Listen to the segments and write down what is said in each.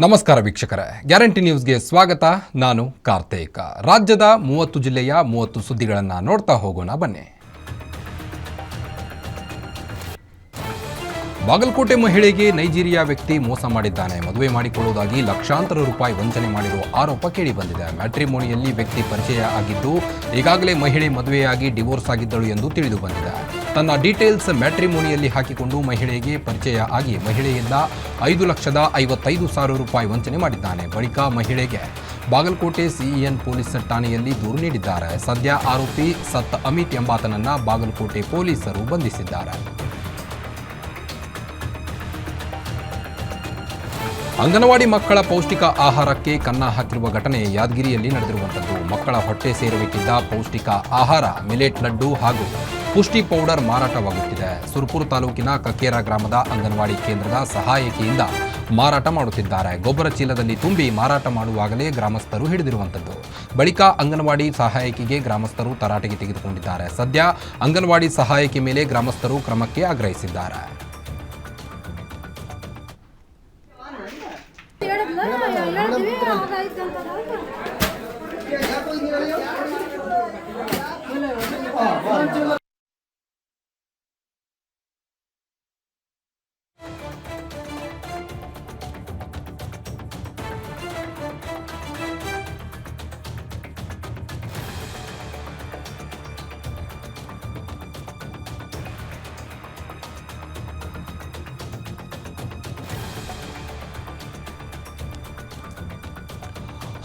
ನಮಸ್ಕಾರ ವೀಕ್ಷಕರೇ, ಗ್ಯಾರಂಟಿ ನ್ಯೂಸ್ಗೆ ಸ್ವಾಗತ. ನಾನು ಕಾರ್ತಿಕ್. ರಾಜ್ಯದ 30 ಜಿಲ್ಲೆಯ 30 ಸುದ್ದಿಗಳನ್ನು ನೋಡ್ತಾ ಹೋಗೋಣ ಬನ್ನಿ. ಬಾಗಲಕೋಟೆ ಮಹಿಳೆಗೆ ನೈಜೀರಿಯಾ ವ್ಯಕ್ತಿ ಮೋಸ ಮಾಡಿದ್ದಾನೆ. ಮದುವೆ ಮಾಡಿಕೊಳ್ಳುವುದಾಗಿ ಲಕ್ಷಾಂತರ ರೂಪಾಯಿ ವಂಚನೆ ಮಾಡಿರುವ ಆರೋಪ ಕೇಳಿಬಂದಿದೆ. ಮ್ಯಾಟ್ರಿಮೋನಿಯಲ್ಲಿ ವ್ಯಕ್ತಿ ಪರಿಚಯ ಆಗಿದ್ದು ಈಗಾಗಲೇ ಮಹಿಳೆ ಮದುವೆಯಾಗಿ ಡಿವೋರ್ಸ್ ಆಗಿದ್ದಳು ಎಂದು ತಿಳಿದು ಬಂದಿದೆ. ತನ್ನ ಡೀಟೇಲ್ಸ್ ಮ್ಯಾಟ್ರಿಮೋನಿಯಲ್ಲಿ ಹಾಕಿಕೊಂಡು ಮಹಿಳೆಗೆ ಪರಿಚಯ ಆಗಿ ಮಹಿಳೆಯಿಂದ 5,55,000 ರೂಪಾಯಿ ವಂಚನೆ ಮಾಡಿದ್ದಾನೆ. ಬಳಿಕ ಮಹಿಳೆಗೆ ಬಾಗಲಕೋಟೆ ಸಿಇಎನ್ ಪೊಲೀಸ್ ಠಾಣೆಯಲ್ಲಿ ದೂರು ನೀಡಿದ್ದಾರೆ. ಸದ್ಯ ಆರೋಪಿ ಸತ್ ಅಮಿತ್ ಎಂಬಾತನನ್ನ ಬಾಗಲಕೋಟೆ ಪೊಲೀಸರು ಬಂಧಿಸಿದ್ದಾರೆ. ಅಂಗನವಾಡಿ ಮಕ್ಕಳ ಪೌಷ್ಟಿಕ ಆಹಾರಕ್ಕೆ ಕನ್ನ ಹಾಕಿರುವ ಘಟನೆ ಯಾದಗಿರಿಯಲ್ಲಿ ನಡೆದಿರುವಂಥದ್ದು. ಮಕ್ಕಳ ಹೊಟ್ಟೆ ಸೇರಬೇಕಿದ್ದ ಪೌಷ್ಟಿಕ ಆಹಾರ ಮಿಲೆಟ್ ಲಡ್ಡು ಹಾಗೂ ಪುಷ್ಟಿ ಪೌಡರ್ ಮಾರಾಟವಾಗುತ್ತಿದೆ. ಸುರಪುರ ತಾಲೂಕಿನ ಕಕ್ಕೇರ ಗ್ರಾಮದ ಅಂಗನವಾಡಿ ಕೇಂದ್ರದ ಸಹಾಯಕಿಯಿಂದ ಮಾರಾಟ ಮಾಡುತ್ತಿದ್ದಾರೆ. ಗೊಬ್ಬರ ಚೀಲದಲ್ಲಿ ತುಂಬಿ ಮಾರಾಟ ಮಾಡುವಾಗಲೇ ಗ್ರಾಮಸ್ಥರು ಹಿಡಿದಿರುವಂಥದ್ದು. ಬಳಿಕ ಅಂಗನವಾಡಿ ಸಹಾಯಕಿಗೆ ಗ್ರಾಮಸ್ಥರು ತರಾಟೆಗೆ ತೆಗೆದುಕೊಂಡಿದ್ದಾರೆ. ಸದ್ಯ ಅಂಗನವಾಡಿ ಸಹಾಯಕಿ ಮೇಲೆ ಗ್ರಾಮಸ್ಥರು ಕ್ರಮಕ್ಕೆ ಆಗ್ರಹಿಸಿದ್ದಾರೆ.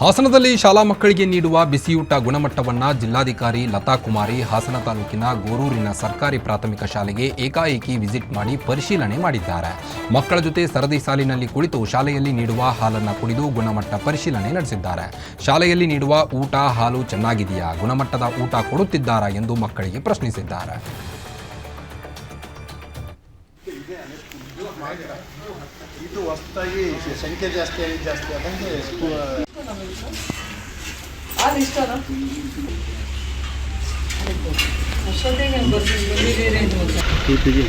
ಹಾಸನದಲ್ಲಿ ಶಾಲಾ ಮಕ್ಕಳಿಗೆ ನೀಡುವ ಬಿಸಿಯೂಟ ಗುಣಮಟ್ಟವನ್ನು ಜಿಲ್ಲಾಧಿಕಾರಿ ಲತಾ ಕುಮಾರಿ ಹಾಸನ ತಾಲೂಕಿನ ಗೋರೂರಿನ ಸರ್ಕಾರಿ ಪ್ರಾಥಮಿಕ ಶಾಲೆಗೆ ಏಕಾಏಕಿ ವಿಸಿಟ್ ಮಾಡಿ ಪರಿಶೀಲನೆ ಮಾಡಿದ್ದಾರೆ. ಮಕ್ಕಳ ಜೊತೆ ಸರದಿ ಸಾಲಿನಲ್ಲಿ ಕುಳಿತು ಶಾಲೆಯಲ್ಲಿ ನೀಡುವ ಹಾಲನ್ನು ಕುಡಿದು ಗುಣಮಟ್ಟ ಪರಿಶೀಲನೆ ನಡೆಸಿದ್ದಾರೆ. ಶಾಲೆಯಲ್ಲಿ ನೀಡುವ ಊಟ ಹಾಲು ಚೆನ್ನಾಗಿದೆಯಾ, ಗುಣಮಟ್ಟದ ಊಟ ಕೊಡುತ್ತಿದ್ದಾರಾ ಎಂದು ಮಕ್ಕಳಿಗೆ ಪ್ರಶ್ನಿಸಿದ್ದಾರೆ. ಇದು ಹೊಸದಾಗಿ ಸಂಖ್ಯೆ ಜಾಸ್ತಿ ಆದಂಗೆ ಇಷ್ಟು ಇದೆ.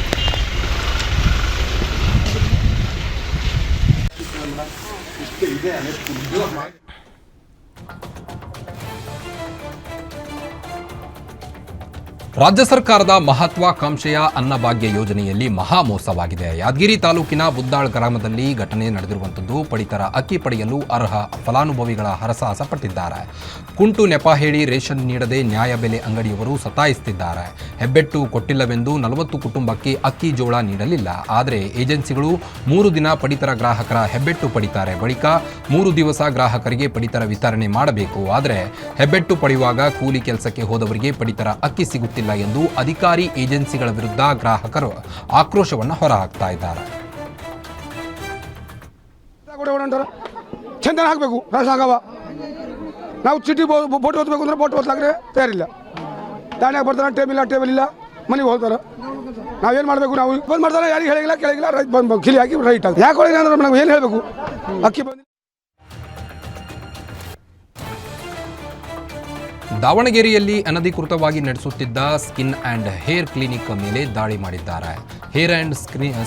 ರಾಜ್ಯ ಸರ್ಕಾರದ ಮಹತ್ವಾಕಾಂಕ್ಷೆಯ ಅನ್ನಭಾಗ್ಯ ಯೋಜನೆಯಲ್ಲಿ ಮಹಾ ಮೋಸವಾಗಿದೆ. ಯಾದಗಿರಿ ತಾಲೂಕಿನ ಬುದ್ದಾಳ್ ಗ್ರಾಮದಲ್ಲಿ ಘಟನೆ ನಡೆದಿರುವಂಥದ್ದು. ಪಡಿತರ ಅಕ್ಕಿ ಪಡೆಯಲು ಅರ್ಹ ಫಲಾನುಭವಿಗಳ ಹರಸಾಹಸ ಪಟ್ಟಿದ್ದಾರೆ. ಕುಂಟು ನೆಪ ಹೇಳಿ ರೇಷನ್ ನೀಡದೆ ನ್ಯಾಯಬೆಲೆ ಅಂಗಡಿಯವರು ಸತಾಯಿಸುತ್ತಿದ್ದಾರೆ. ಹೆಬ್ಬೆಟ್ಟು ಕೊಟ್ಟಿಲ್ಲವೆಂದು 40 ಕುಟುಂಬಕ್ಕೆ ಅಕ್ಕಿ ಜೋಳ ನೀಡಲಿಲ್ಲ. ಆದರೆ ಏಜೆನ್ಸಿಗಳು 3 ದಿನ ಪಡಿತರ ಗ್ರಾಹಕರ ಹೆಬ್ಬೆಟ್ಟು ಪಡಿತಾರೆ. ಬಳಿಕ 3 ದಿವಸ ಗ್ರಾಹಕರಿಗೆ ಪಡಿತರ ವಿತರಣೆ ಮಾಡಬೇಕು. ಆದರೆ ಹೆಬ್ಬೆಟ್ಟು ಪಡೆಯುವಾಗ ಕೂಲಿ ಕೆಲಸಕ್ಕೆ ಹೋದವರಿಗೆ ಪಡಿತರ ಅಕ್ಕಿ ಸಿಗುತ್ತಿಲ್ಲ ಎಂದು ಅಧಿಕಾರಿ ಏಜೆನ್ಸಿಗಳ ವಿರುದ್ಧ ಗ್ರಾಹಕರು ಆಕ್ರೋಶವನ್ನು ಹೊರಹಾಕ್ತಾ ಇದ್ದಾರೆ. ಚಂದನ ಹಾಕಬೇಕು, ನಾವು ಚಿಟಿ ಬೋಟ್ ಓದ್ಬೇಕು ಅಂದ್ರೆ ಬೋಟ್ ಓದ್ಲಾಕ್ರೆ ತಯಾರಿಲ್ಲ. ದಾಣ್ಯಾಗ ಬರ್ತಾರ, ಟೇಬಲ್ ಇಲ್ಲ, ಮನೆಗೆ ಹೋಗ್ತಾರೆ. ನಾವೇನು ಮಾಡಬೇಕು? ನಾವು ಬಂದ್ ಮಾಡ್ತಾರೆ, ಯಾರಿಗೆ ಹೇಳಿಲ್ಲ ಕೇಳಿಲ್ಲ, ರೈಟ್ ಬಂದು ಕಿಲಿ ಹಾಕಿ ರೈಟ್ ಆಗಿ ಯಾಕೆ ಹೊಳಗಿಲ್ಲ ಅಂದ್ರೆ ನಾವು ಏನು ಹೇಳಬೇಕು? ಅಕ್ಕಿ ಬಂದು ದಾವಣಗೆರೆಯಲ್ಲಿ ಅನಧಿಕೃತವಾಗಿ ನಡೆಸುತ್ತಿದ್ದ ಸ್ಕಿನ್ ಆ್ಯಂಡ್ ಹೇರ್ ಕ್ಲಿನಿಕ್ ಮೇಲೆ ದಾಳಿ ಮಾಡಿದ್ದಾರೆ. ಹೇರ್ ಆ್ಯಂಡ್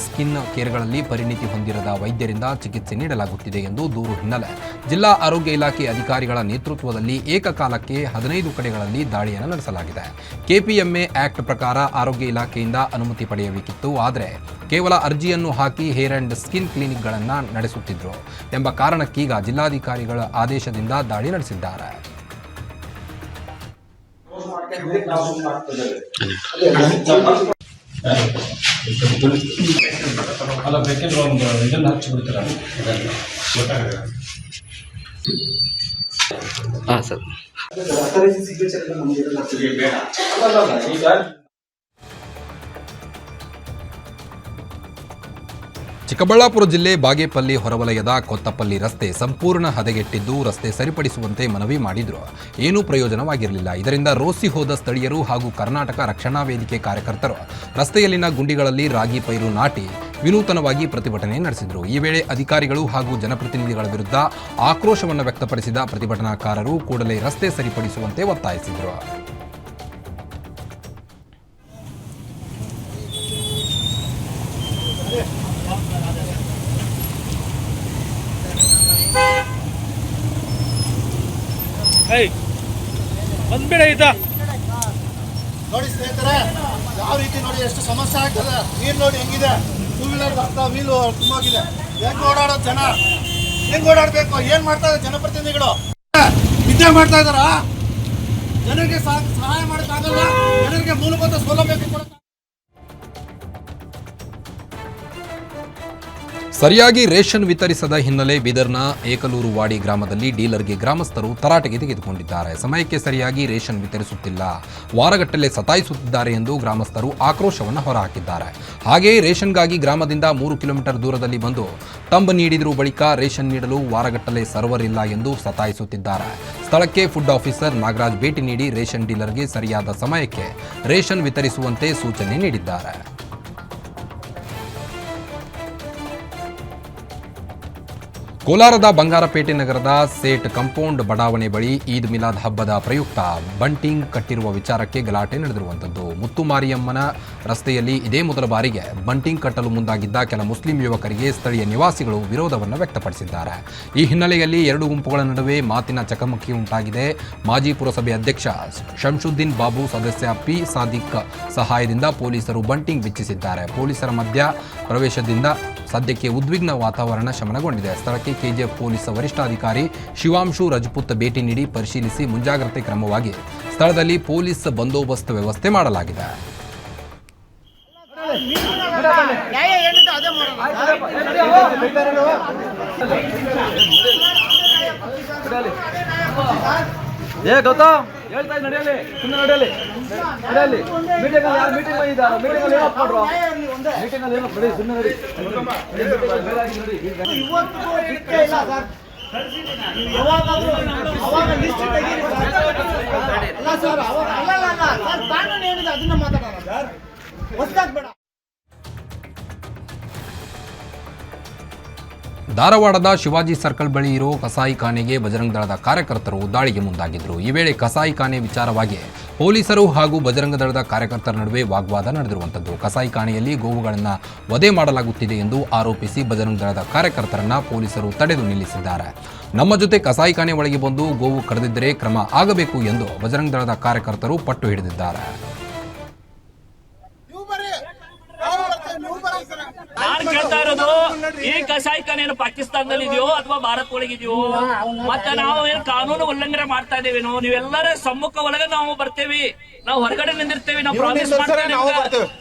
ಸ್ಕಿನ್ ಕೇರ್ಗಳಲ್ಲಿ ಪರಿಣಿತಿ ಹೊಂದಿರದ ವೈದ್ಯರಿಂದ ಚಿಕಿತ್ಸೆ ನೀಡಲಾಗುತ್ತಿದೆ ಎಂದು ದೂರು ಹಿನ್ನೆಲೆ ಜಿಲ್ಲಾ ಆರೋಗ್ಯ ಇಲಾಖೆ ಅಧಿಕಾರಿಗಳ ನೇತೃತ್ವದಲ್ಲಿ ಏಕಕಾಲಕ್ಕೆ 15 ಕಡೆಗಳಲ್ಲಿ ದಾಳಿಯನ್ನು ನಡೆಸಲಾಗಿದೆ. ಕೆಪಿಎಂಎ ಆಕ್ಟ್ ಪ್ರಕಾರ ಆರೋಗ್ಯ ಇಲಾಖೆಯಿಂದ ಅನುಮತಿ ಪಡೆಯಬೇಕಿತ್ತು. ಆದರೆ ಕೇವಲ ಅರ್ಜಿಯನ್ನು ಹಾಕಿ ಹೇರ್ ಆ್ಯಂಡ್ ಸ್ಕಿನ್ ಕ್ಲಿನಿಕ್ಗಳನ್ನು ನಡೆಸುತ್ತಿದ್ದರು ಎಂಬ ಕಾರಣಕ್ಕೀಗ ಜಿಲ್ಲಾಧಿಕಾರಿಗಳ ಆದೇಶದಿಂದ ದಾಳಿ ನಡೆಸಿದ್ದಾರೆ. ಅಲ್ಲ ಬೇಕಿದ್ರೆ ಒಂದು ಇದನ್ನು ಹಚ್ಚಿಬಿಡ್ತೀರ. ಹಾಂ ಸರ್. ಚಿಕ್ಕಬಳ್ಳಾಪುರ ಜಿಲ್ಲೆ ಬಾಗೇಪಲ್ಲಿ ಹೊರವಲಯದ ಕೊತ್ತಪಲ್ಲಿ ರಸ್ತೆ ಸಂಪೂರ್ಣ ಹದಗೆಟ್ಟಿದ್ದು ರಸ್ತೆ ಸರಿಪಡಿಸುವಂತೆ ಮನವಿ ಮಾಡಿದ್ರು. ಏನೂ ಪ್ರಯೋಜನವಾಗಿರಲಿಲ್ಲ. ಇದರಿಂದ ರೋಸಿ ಹೋದ ಸ್ಥಳೀಯರು ಹಾಗೂ ಕರ್ನಾಟಕ ರಕ್ಷಣಾ ವೇದಿಕೆ ಕಾರ್ಯಕರ್ತರು ರಸ್ತೆಯಲ್ಲಿನ ಗುಂಡಿಗಳಲ್ಲಿ ರಾಗಿ ಪೈರು ನಾಟಿ ವಿನೂತನವಾಗಿ ಪ್ರತಿಭಟನೆ ನಡೆಸಿದರು. ಈ ವೇಳೆ ಅಧಿಕಾರಿಗಳು ಹಾಗೂ ಜನಪ್ರತಿನಿಧಿಗಳ ವಿರುದ್ಧ ಆಕ್ರೋಶವನ್ನು ವ್ಯಕ್ತಪಡಿಸಿದ ಪ್ರತಿಭಟನಾಕಾರರು ಕೂಡಲೇ ರಸ್ತೆ ಸರಿಪಡಿಸುವಂತೆ ಒತ್ತಾಯಿಸಿದರು. ಬಂದ್ಬಿಡ ಇದ್ದ ನೋಡಿ ಸ್ನೇಹಿತರೆ, ಯಾವ ರೀತಿ ನೋಡಿ ಎಷ್ಟು ಸಮಸ್ಯೆ ಆಗ್ತದೆ. ನೀರು ನೋಡಿ ಹೆಂಗಿದೆ, ಟೂ ವೀಲರ್ ಬರ್ತಾ ವೀಲು ತುಂಬಾಗಿದೆ. ಹೆಂಗ್ ಓಡಾಡೋದು ಜನ, ಹೆಂಗ್ ಓಡಾಡ್ಬೇಕು, ಏನ್ ಮಾಡ್ತಾ ಇದ್ದಾರೆ ಜನಪ್ರತಿನಿಧಿಗಳು? ನಿದ್ದೆ ಮಾಡ್ತಾ ಇದಾರ? ಜನರಿಗೆ ಸಹಾಯ ಮಾಡೋಕ್ಕಾಗಲ್ಲ, ಜನರಿಗೆ ಮೂಲಭೂತ ಸೌಲಭ್ಯ ಕೊಡೋಕ್ಕಾಗಲ್ಲ. ಸರಿಯಾಗಿ ರೇಷನ್ ವಿತರಿಸದ ಹಿನ್ನೆಲೆ ಬೀದರ್ನ ಏಕಲೂರು ವಾಡಿ ಗ್ರಾಮದಲ್ಲಿ ಡೀಲರ್ಗೆ ಗ್ರಾಮಸ್ಥರು ತರಾಟೆಗೆ ತೆಗೆದುಕೊಂಡಿದ್ದಾರೆ. ಸಮಯಕ್ಕೆ ಸರಿಯಾಗಿ ರೇಷನ್ ವಿತರಿಸುತ್ತಿಲ್ಲ, ವಾರಗಟ್ಟಲೆ ಸತಾಯಿಸುತ್ತಿದ್ದಾರೆ ಎಂದು ಗ್ರಾಮಸ್ಥರು ಆಕ್ರೋಶವನ್ನು ಹೊರಹಾಕಿದ್ದಾರೆ. ಹಾಗೆಯೇ ರೇಷನ್ಗಾಗಿ ಗ್ರಾಮದಿಂದ 3 ಕಿಲೋಮೀಟರ್ ದೂರದಲ್ಲಿ ಬಂದು ತಂಬ್ ನೀಡಿದರೂ ಬಳಿಕ ರೇಷನ್ ನೀಡಲು ವಾರಗಟ್ಟಲೆ ಸರ್ವರ್ ಇಲ್ಲ ಎಂದು ಸತಾಯಿಸುತ್ತಿದ್ದಾರೆ. ಸ್ಥಳಕ್ಕೆ ಫುಡ್ ಆಫೀಸರ್ ನಾಗರಾಜ್ ಭೇಟಿ ನೀಡಿ ರೇಷನ್ ಡೀಲರ್ಗೆ ಸರಿಯಾದ ಸಮಯಕ್ಕೆ ರೇಷನ್ ವಿತರಿಸುವಂತೆ ಸೂಚನೆ ನೀಡಿದ್ದಾರೆ. ಕೋಲಾರದ ಬಂಗಾರಪೇಟೆ ನಗರದ ಸೇಟ್ ಕಂಪೌಂಡ್ ಬಡಾವಣೆ ಬಳಿ ಈದ್ ಮಿಲಾದ್ ಹಬ್ಬದ ಪ್ರಯುಕ್ತ ಬಂಟಿಂಗ್ ಕಟ್ಟಿರುವ ವಿಚಾರಕ್ಕೆ ಗಲಾಟೆ ನಡೆದಿರುವಂಥದ್ದು. ಮುತ್ತುಮಾರಿಯಮ್ಮನ ರಸ್ತೆಯಲ್ಲಿ ಇದೇ ಮೊದಲ ಬಾರಿಗೆ ಬಂಟಿಂಗ್ ಕಟ್ಟಲು ಮುಂದಾಗಿದ್ದ ಕೆಲ ಮುಸ್ಲಿಂ ಯುವಕರಿಗೆ ಸ್ಥಳೀಯ ನಿವಾಸಿಗಳು ವಿರೋಧವನ್ನು ವ್ಯಕ್ತಪಡಿಸಿದ್ದಾರೆ. ಈ ಹಿನ್ನೆಲೆಯಲ್ಲಿ ಎರಡು ಗುಂಪುಗಳ ನಡುವೆ ಮಾತಿನ ಚಕಮಕಿ ಉಂಟಾಗಿದೆ. ಮಾಜಿ ಪುರಸಭೆ ಅಧ್ಯಕ್ಷ ಶಂಶುದ್ದೀನ್ ಬಾಬು ಸದಸ್ಯ ಪಿ ಸಾದಿಕ್ ಸಹಾಯದಿಂದ ಪೊಲೀಸರು ಬಂಟಿಂಗ್ ಬಿಚ್ಚಿಸಿದ್ದಾರೆ. ಪೊಲೀಸರ ಮಧ್ಯ ಪ್ರವೇಶದಿಂದ ಸದ್ಯಕ್ಕೆ ಉದ್ವಿಗ್ನ ವಾತಾವರಣ ಶಮನಗೊಂಡಿದೆ. ಸ್ಥಳಕ್ಕೆ ಕೆಜಿಎಫ್ ಪೊಲೀಸ್ ವರಿಷ್ಠಾಧಿಕಾರಿ ಶಿವಾಂಶು ರಜಪೂತ್ ಭೇಟಿ ನೀಡಿ ಪರಿಶೀಲಿಸಿ ಮುಂಜಾಗ್ರತೆ ಕ್ರಮವಾಗಿ ಸ್ಥಳದಲ್ಲಿ ಪೊಲೀಸ್ ಬಂದೋಬಸ್ತ್ ವ್ಯವಸ್ಥೆ ಮಾಡಲಾಗಿದೆ. ಗೌತಮ್ ಹೇಳ್ತಾ ನಡೆಯಲಿ, ಸುಮ್ಮನೆ ನಡೆಯಲಿ, ನಡೆಯಲಿ. ಮೀಟಿಂಗ್ ಅಲ್ಲಿ ಯಾರು ಮೀಟಿಂಗ್ ಬಂದಿದ್ದಾರೆ? ಮೀಟಿಂಗ್ ಅಲ್ಲಿ ಏನಪ್ಪ ಮಾಡ್ರು? ಮೀಟಿಂಗ್ ಅಲ್ಲಿ ಏನಪ್ಪ ನಡಿ, ಸುಮ್ಮನೆ ನಡಿ. ಅದನ್ನ ಮಾತಾಡೋಣ ಸರ್, ಹೊಸದಾಗಿ ಬೇಡ. ಧಾರವಾಡದ ಶಿವಾಜಿ ಸರ್ಕಲ್ ಬಳಿ ಇರೋ ಕಸಾಯಿಖಾನೆಗೆ ಬಜರಂಗ ದಳದ ಕಾರ್ಯಕರ್ತರು ದಾಳಿಗೆ ಮುಂದಾಗಿದ್ದರು. ಈ ವೇಳೆ ಕಸಾಯಿಖಾನೆ ವಿಚಾರವಾಗಿ ಪೊಲೀಸರು ಹಾಗೂ ಬಜರಂಗ ದಳದ ಕಾರ್ಯಕರ್ತರ ನಡುವೆ ವಾಗ್ವಾದ ನಡೆದಿರುವಂಥದ್ದು. ಕಸಾಯಿಖಾನೆಯಲ್ಲಿ ಗೋವುಗಳನ್ನು ವಧೆ ಮಾಡಲಾಗುತ್ತಿದೆ ಎಂದು ಆರೋಪಿಸಿ ಬಜರಂಗ ದಳದ ಕಾರ್ಯಕರ್ತರನ್ನ ಪೊಲೀಸರು ತಡೆದು ನಿಲ್ಲಿಸಿದ್ದಾರೆ. ನಮ್ಮ ಜೊತೆ ಕಸಾಯಿಖಾನೆ ಒಳಗೆ ಬಂದು ಗೋವು ಕರೆದಿದ್ದರೆ ಕ್ರಮ ಆಗಬೇಕು ಎಂದು ಬಜರಂಗ ದಳದ ಕಾರ್ಯಕರ್ತರು ಪಟ್ಟು ಹಿಡಿದಿದ್ದಾರೆ. ನಾನು ಕೇಳ್ತಾ ಇರೋದು, ಈ ಕಸಾಯಿಖಾನೆ ಏನು ಪಾಕಿಸ್ತಾನದಲ್ಲಿ ಇದೆಯೋ ಅಥವಾ ಭಾರತ ಒಳಗಿದೆಯೋ? ಮತ್ತೆ ನಾವು ಏನು ಕಾನೂನು ಉಲ್ಲಂಘನೆ ಮಾಡ್ತಾ ಇದೇವೇನೋ? ನೀವೆಲ್ಲರ ಸಮ್ಮುಖ ಒಳಗೆ ನಾವು ಬರ್ತೇವೆ, ನಾವು ಹೊರಗಡೆ ನಿಂದಿರ್ತೇವೆ, ನಾವು ಪ್ರಾಮಿಸ್ ಮಾಡ್ತೇವೆ,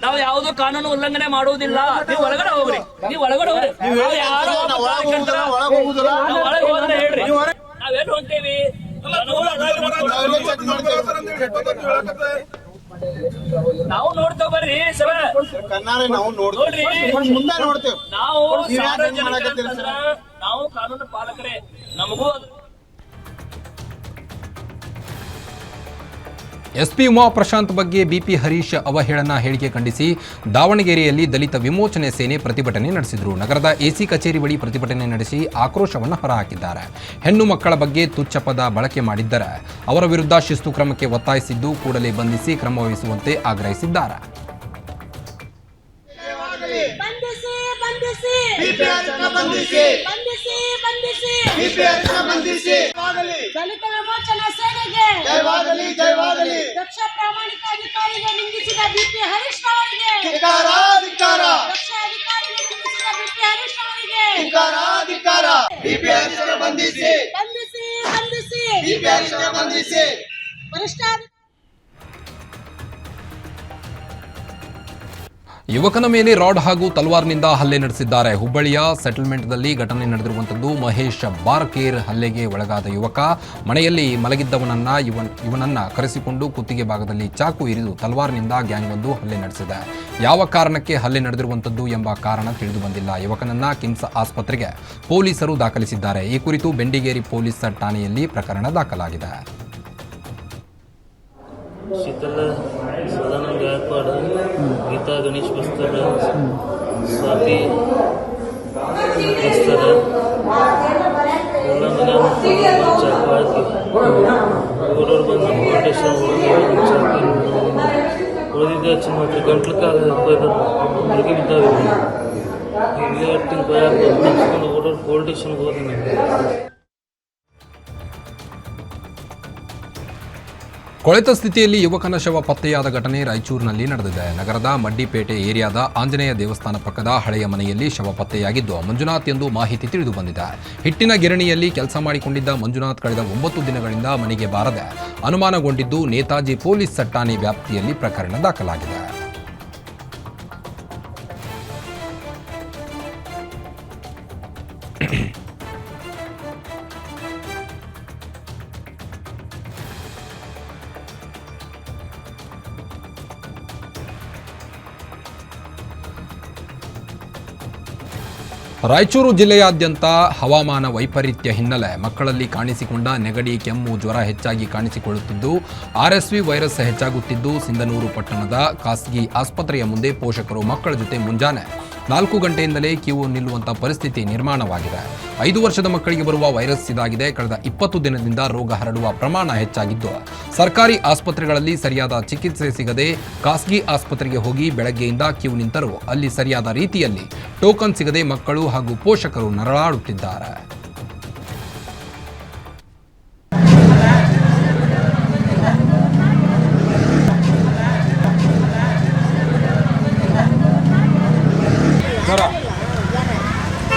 ನಾವು ಯಾವ್ದು ಕಾನೂನು ಉಲ್ಲಂಘನೆ ಮಾಡುವುದಿಲ್ಲ. ನೀವು ಒಳಗಡೆ ಹೋಗ್ರಿ, ನೀವು ಒಳಗಡೆ ಹೋಗ್ರಿ. ನಾವು ಯಾರು ಒಳಗೆ ಹೋದ್ರೆ ಹೇಳ್ರಿ, ನಾವೇನು ಹೋಗ್ತೇವಿ? ನಾವು ನೋಡ್ತೇವೆ ಬರ್ರಿ ಸರ್, ನಾವು ನೋಡ್ರಿ, ಮುಂದೆ ನೋಡ್ತೇವೆ. ನಾವು ನಾವು ಕಾನೂನು ಪಾಲಕರೇ, ನಮಗೂ ಎಸ್ಪಿ ಉಮಾ ಪ್ರಶಾಂತ್ ಬಗ್ಗೆ ಬಿಪಿ ಹರೀಶ್ ಅವಹೇಳನ ಹೇಳಿಕೆ ಖಂಡಿಸಿ ದಾವಣಗೆರೆಯಲ್ಲಿ ದಲಿತ ವಿಮೋಚನೆ ಸೇನೆ ಪ್ರತಿಭಟನೆ ನಡೆಸಿದರು. ನಗರದ ಎಸಿ ಕಚೇರಿ ಬಳಿ ಪ್ರತಿಭಟನೆ ನಡೆಸಿ ಆಕ್ರೋಶವನ್ನು ಹೊರಹಾಕಿದ್ದಾರೆ. ಹೆಣ್ಣು ಮಕ್ಕಳ ಬಗ್ಗೆ ತುಚ್ಛ ಪದ ಬಳಕೆ ಮಾಡಿದ್ದರೆ ಅವರ ವಿರುದ್ಧ ಶಿಸ್ತು ಕ್ರಮಕ್ಕೆ ಒತ್ತಾಯಿಸಿದ್ದು ಕೂಡಲೇ ಬಂಧಿಸಿ ಕ್ರಮ ವಹಿಸುವಂತೆ ಆಗ್ರಹಿಸಿದ್ದಾರೆ. ದಲಿತ ವಿಮೋಚನಾ ಸೇನೆಗೆ ಜಯವಾಗಲಿ, ಜಯವಾಗಲಿ. ದಕ್ಷ ಪ್ರಾಮಾಣಿಕ ಅಧಿಕಾರಿಗೆ ನಿಂದಿಸಿದ ಬಿಪಿ ಹರೀಶ್ ಅವರಿಗೆ ಧಿಕ್ಕಾರ, ಧಿಕ್ಕಾರ. ದಕ್ಷ ಅಧಿಕಾರಿಗೆ ನಿಂದಿಸಿದ ಬಿಪಿ ಹರೀಶ್ ಅವರಿಗೆ ಧಿಕ್ಕಾರ, ಧಿಕ್ಕಾರ. ಬಿಪಿ ಹರೀಶ್ ಬಂಧಿಸಿ, ಬಂಧಿಸಿ, ಬಂಧಿಸಿ. ಬಿಪಿ ಹರೀಶ್ ಬಂಧಿಸಿ. ವರಿಷ್ಠ ಯುವಕನ ಮೇಲೆ ರಾಡ್ ಹಾಗೂ ತಲ್ವಾರ್ನಿಂದ ಹಲ್ಲೆ ನಡೆಸಿದ್ದಾರೆ. ಹುಬ್ಬಳ್ಳಿಯ ಸೆಟಲ್ಮೆಂಟ್ನಲ್ಲಿ ಘಟನೆ ನಡೆದಿರುವಂಥದ್ದು. ಮಹೇಶ್ ಬಾರ್ಕೇರ್ ಹಲ್ಲೆಗೆ ಒಳಗಾದ ಯುವಕ ಮನೆಯಲ್ಲಿ ಇವನನ್ನ ಕರೆಸಿಕೊಂಡು ಕುತ್ತಿಗೆ ಭಾಗದಲ್ಲಿ ಚಾಕು ಇರಿದು ತಲ್ವಾರ್ನಿಂದ ಗ್ಯಾಂಗ್ ಒಂದು ಹಲ್ಲೆ ನಡೆಸಿದೆ. ಯಾವ ಕಾರಣಕ್ಕೆ ಹಲ್ಲೆ ನಡೆದಿರುವಂಥದ್ದು ಎಂಬ ಕಾರಣ ತಿಳಿದು ಬಂದಿಲ್ಲ. ಯುವಕನನ್ನ ಕಿಮ್ಸ್ ಆಸ್ಪತ್ರೆಗೆ ಪೊಲೀಸರು ದಾಖಲಿಸಿದ್ದಾರೆ. ಈ ಕುರಿತು ಬೆಂಡಿಗೇರಿ ಪೊಲೀಸ್ ಠಾಣೆಯಲ್ಲಿ ಪ್ರಕರಣ ದಾಖಲಾಗಿದೆ. शीतल सदानंद गायकवाड़, गीता गणेश बस्तर, स्वाति बस्तर ಎಲ್ಲ ಮನೆ ಚಾಕು ಹಾಕಿ ಓಡೋರು ಬಂದು ಫೌಂಡೇಶನ್ ಓದಿದ್ದೆ ಹಚ್ಚಿ ಮಾಡಿ ಗಂಟ್ಲಕ್ಕಾಗ ಮುಳುಗಿ ಬಿದ್ದಾವೆ. ಇಲ್ಲೇ ಅಟ್ಟಿನ ಬಯಕೊಂಡು ಓಡೋರು ಫೌಂಡೇಶನ್ಗೆ ಹೋದಿನಿ. ಕೊಳೆತ ಸ್ಥಿತಿಯಲ್ಲಿ ಯುವಕನ ಶವ ಪತ್ತೆಯಾದ ಘಟನೆ ರಾಯಚೂರಿನಲ್ಲಿ ನಡೆದಿದೆ. ನಗರದ ಮಡ್ಡಿಪೇಟೆ ಏರಿಯಾದ ಆಂಜನೇಯ ದೇವಸ್ಥಾನ ಪಕ್ಕದ ಹಳೆಯ ಮನೆಯಲ್ಲಿ ಶವ ಪತ್ತೆಯಾಗಿದ್ದು ಮಂಜುನಾಥ್ ಎಂದು ಮಾಹಿತಿ ತಿಳಿದು ಬಂದಿದೆ. ಹಿಟ್ಟಿನ ಗಿರಣಿಯಲ್ಲಿ ಕೆಲಸ ಮಾಡಿಕೊಂಡಿದ್ದ ಮಂಜುನಾಥ್ ಕಳೆದ 9 ದಿನಗಳಿಂದ ಮನೆಗೆ ಬಾರದೆ ಅನುಮಾನಗೊಂಡಿದ್ದು ನೇತಾಜಿ ಪೊಲೀಸ್ ಸಟ್ಟಾಣೆ ವ್ಯಾಪ್ತಿಯಲ್ಲಿ ಪ್ರಕರಣ ದಾಖಲಾಗಿದೆ. ರಾಯಚೂರು ಜಿಲ್ಲೆಯಾದ್ಯಂತ ಹವಾಮಾನ ವೈಪರೀತ್ಯ ಹಿನ್ನೆಲೆ ಮಕ್ಕಳಲ್ಲಿ ಕಾಣಿಸಿಕೊಂಡ ನೆಗಡಿ, ಕೆಮ್ಮು, ಜ್ವರ ಹೆಚ್ಚಾಗಿ ಕಾಣಿಸಿಕೊಳ್ಳುತ್ತಿದ್ದು RSV ವೈರಸ್ ಹೆಚ್ಚಾಗುತ್ತಿದ್ದು ಸಿಂಧನೂರು ಪಟ್ಟಣದ ಖಾಸಗಿ ಆಸ್ಪತ್ರೆಯ ಮುಂದೆ ಪೋಷಕರು ಮಕ್ಕಳ ಜೊತೆ ಮುಂಜಾನೆ 4 ಗಂಟೆಯಿಂದಲೇ ಕ್ಯೂ ನಿಲ್ಲುವಂಥ ಪರಿಸ್ಥಿತಿ ನಿರ್ಮಾಣವಾಗಿದೆ. 5 ವರ್ಷದ ಮಕ್ಕಳಿಗೆ ಬರುವ ವೈರಸ್ ಇದಾಗಿದೆ. ಕಳೆದ 20 ದಿನದಿಂದ ರೋಗ ಹರಡುವ ಪ್ರಮಾಣ ಹೆಚ್ಚಾಗಿದ್ದು ಸರ್ಕಾರಿ ಆಸ್ಪತ್ರೆಗಳಲ್ಲಿ ಸರಿಯಾದ ಚಿಕಿತ್ಸೆ ಸಿಗದೆ ಖಾಸಗಿ ಆಸ್ಪತ್ರೆಗೆ ಹೋಗಿ ಬೆಳಗ್ಗೆಯಿಂದ ಕ್ಯೂ ನಿಂತರೂ ಅಲ್ಲಿ ಸರಿಯಾದ ರೀತಿಯಲ್ಲಿ ಟೋಕನ್ ಸಿಗದೆ ಮಕ್ಕಳು ಹಾಗೂ ಪೋಷಕರು ನರಳಾಡುತ್ತಿದ್ದಾರೆ.